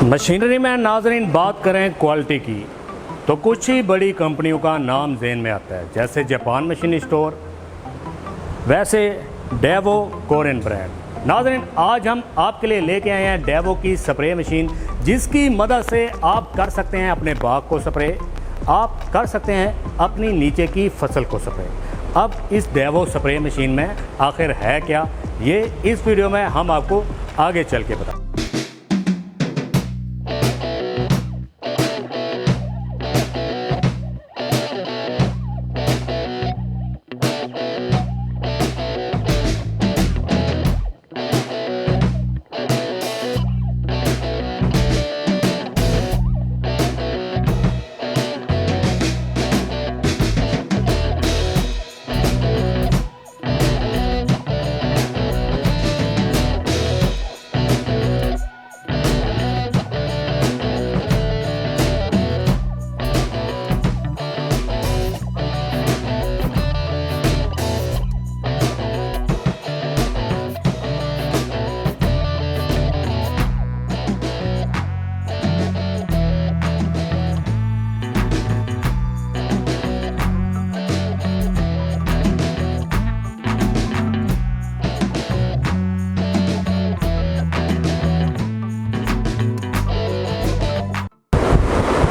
Machinery में नाज़रीन बात करें क्वालिटी की तो कुछ ही बड़ी कंपनियों का नाम ज़हन में आता है, जैसे जापान मशीन स्टोर, वैसे डेवो कोरियन ब्रांड। नाज़रीन आज हम आपके लिए लेके आए हैं डेवो की स्प्रे मशीन, जिसकी मदद से आप कर सकते हैं अपने बाग को स्प्रे, आप कर सकते हैं अपनी नीचे की फसल को स्प्रे। अब इस डेवो स्प्रे मशीन में आखिर है क्या, ये इस वीडियो में हम आपको आगे चल के बताएं।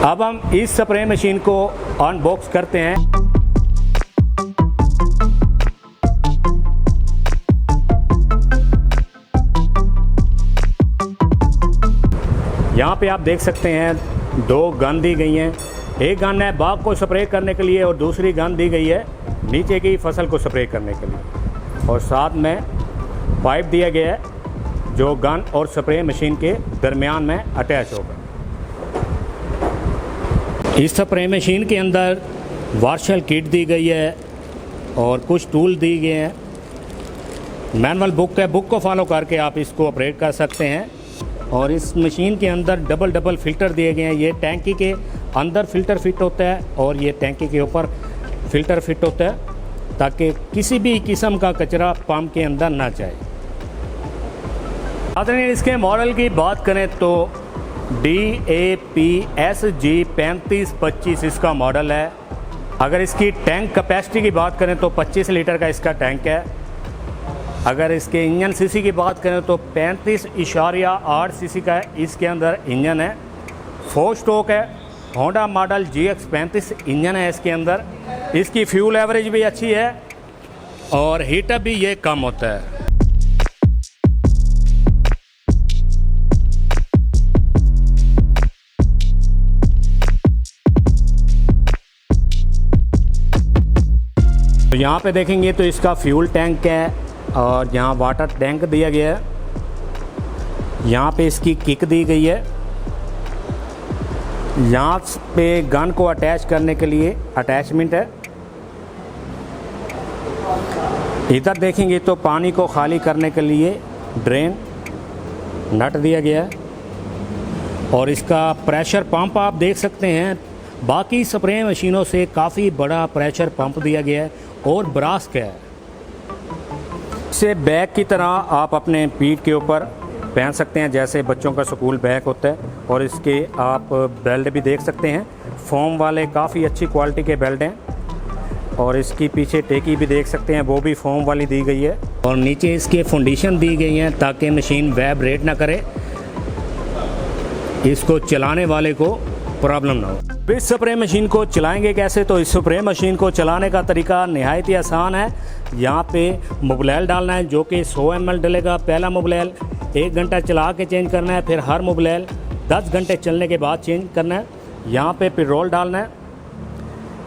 अब हम इस स्प्रे मशीन को अनबॉक्स करते हैं। यहाँ पे आप देख सकते हैं दो गन दी गई हैं। एक गन है बाग को स्प्रे करने के लिए और दूसरी गन दी गई है नीचे की फसल को स्प्रे करने के लिए, और साथ में पाइप दिया गया है जो गन और स्प्रे मशीन के दरमियान में अटैच होगा। इस स्प्रे मशीन के अंदर वार्शल किट दी गई है और कुछ टूल दिए गए हैं। मैनुअल बुक है, बुक को फॉलो करके आप इसको ऑपरेट कर सकते हैं। और इस मशीन के अंदर डबल फ़िल्टर दिए गए हैं। ये टैंकी के अंदर फ़िल्टर फिट होता है और ये टैंकी के ऊपर फ़िल्टर फिट होता है, ताकि किसी भी किस्म का कचरा पंप के अंदर ना जाए। अगर इसके मॉडल की बात करें तो DAPSG 3525 इसका मॉडल है। अगर इसकी टैंक कैपेसिटी की बात करें तो 25 लीटर का इसका टैंक है। अगर इसके इंजन सीसी की बात करें तो 35.8 सीसी का इसके अंदर इंजन है। 4 स्ट्रोक है, होंडा मॉडल GX35 इंजन है इसके अंदर। इसकी फ्यूल एवरेज भी अच्छी है और हीटअप भी ये कम होता है। तो यहाँ पे देखेंगे तो इसका फ्यूल टैंक है और यहाँ वाटर टैंक दिया गया है। यहाँ पे इसकी किक दी गई है। यहाँ पे गन को अटैच करने के लिए अटैचमेंट है। इधर देखेंगे तो पानी को खाली करने के लिए ड्रेन नट दिया गया है। और इसका प्रेशर पंप आप देख सकते हैं, बाकी स्प्रे मशीनों से काफ़ी बड़ा प्रेशर पंप दिया गया है और ब्रास का है। इसे बैग की तरह आप अपने पीठ के ऊपर पहन सकते हैं, जैसे बच्चों का स्कूल बैग होता है। और इसके आप बेल्ट भी देख सकते हैं, फोम वाले काफ़ी अच्छी क्वालिटी के बेल्ट हैं। और इसकी पीछे टेकी भी देख सकते हैं, वो भी फोम वाली दी गई है। और नीचे इसके फाउंडेशन दी गई हैं ताकि मशीन वाइब्रेट ना करे, इसको चलाने वाले को प्रॉब्लम ना हो। इस स्प्रे मशीन को चलाएंगे कैसे, तो इस स्प्रे मशीन को चलाने का तरीका नहायत ही आसान है। यहाँ पे मोबिल डालना है जो कि 100 ml डलेगा। पहला मोबिल 1 घंटा चला के चेंज करना है, फिर हर मोबिल 10 घंटे चलने के बाद चेंज करना है। यहाँ पे पेट्रोल डालना है।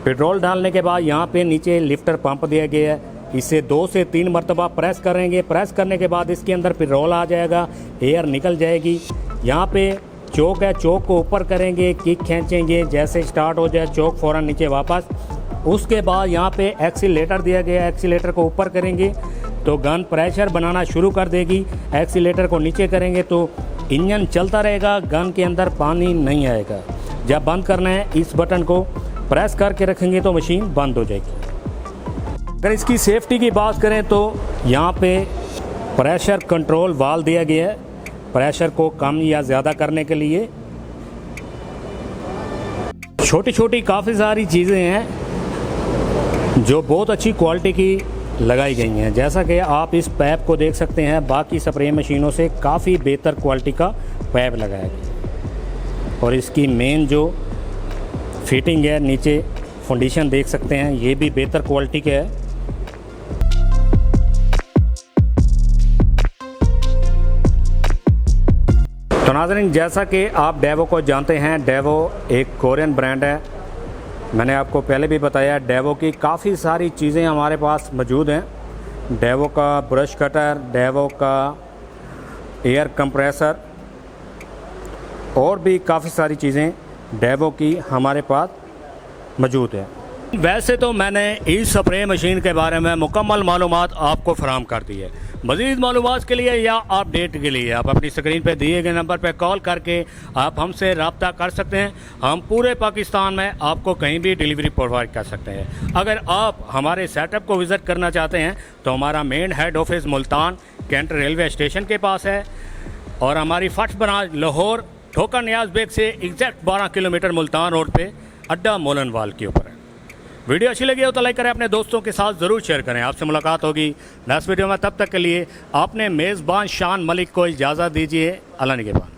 पेट्रोल डालने के बाद यहाँ पे नीचे लिफ्टर पंप दिया गया है, इसे 2 से 3 मरतबा प्रेस करेंगे। प्रेस करने के बाद इसके अंदर पेट्रोल आ जाएगा, एयर निकल जाएगी। यहाँ पे चोक है, चोक को ऊपर करेंगे, किक खींचेंगे, जैसे स्टार्ट हो जाए चोक फ़ौरन नीचे वापस। उसके बाद यहाँ पे एक्सीलेटर दिया गया है, एक्सीलेटर को ऊपर करेंगे तो गन प्रेशर बनाना शुरू कर देगी। एक्सीलेटर को नीचे करेंगे तो इंजन चलता रहेगा, गन के अंदर पानी नहीं आएगा। जब बंद करना है इस बटन को प्रेस करके रखेंगे तो मशीन बंद हो जाएगी। अगर इसकी सेफ्टी की बात करें तो यहाँ पे प्रेशर कंट्रोल वाल्व दिया गया है प्रेशर को कम या ज़्यादा करने के लिए। छोटी छोटी काफ़ी सारी चीज़ें हैं जो बहुत अच्छी क्वालिटी की लगाई गई हैं। जैसा कि आप इस पैप को देख सकते हैं, बाकी स्प्रे मशीनों से काफ़ी बेहतर क्वालिटी का पैप लगाया गया और इसकी मेन जो फिटिंग है, नीचे फाउंडेशन देख सकते हैं, ये भी बेहतर क्वालिटी का है। तो नाज़रीन, जैसा कि आप डेवो को जानते हैं, डेवो एक कोरियन ब्रांड है। मैंने आपको पहले भी बताया, डेवो की काफ़ी सारी चीज़ें हमारे पास मौजूद हैं। डेवो का ब्रश कटर, डेवो का एयर कंप्रेसर और भी काफ़ी सारी चीज़ें डेवो की हमारे पास मौजूद है। वैसे तो मैंने इस स्प्रे मशीन के बारे में मुकम्मल मालूमात आपको फराहम कर दी है। मज़ीद मालूमात के लिए या अपडेट के लिए आप अपनी स्क्रीन पर दिए गए नंबर पर कॉल करके आप हमसे रब्ता कर सकते हैं। हम पूरे पाकिस्तान में आपको कहीं भी डिलीवरी प्रोवाइड कर सकते हैं। अगर आप हमारे सेटअप को विज़िट करना चाहते हैं तो हमारा main head office Multan cantt railway station के पास है और हमारी फर्स्ट ब्रांच लाहौर ठोकर नियाज बेग से एग्जैक्ट 12 किलोमीटर मुल्तान रोड पे अड्डा मोलनवाल के ऊपर है। वीडियो अच्छी लगी हो तो लाइक करें, अपने दोस्तों के साथ ज़रूर शेयर करें। आपसे मुलाकात होगी नेक्स्ट वीडियो में, तब तक के लिए आपने मेज़बान शान मलिक को इजाज़त दीजिए। अल्लाह निगहबान।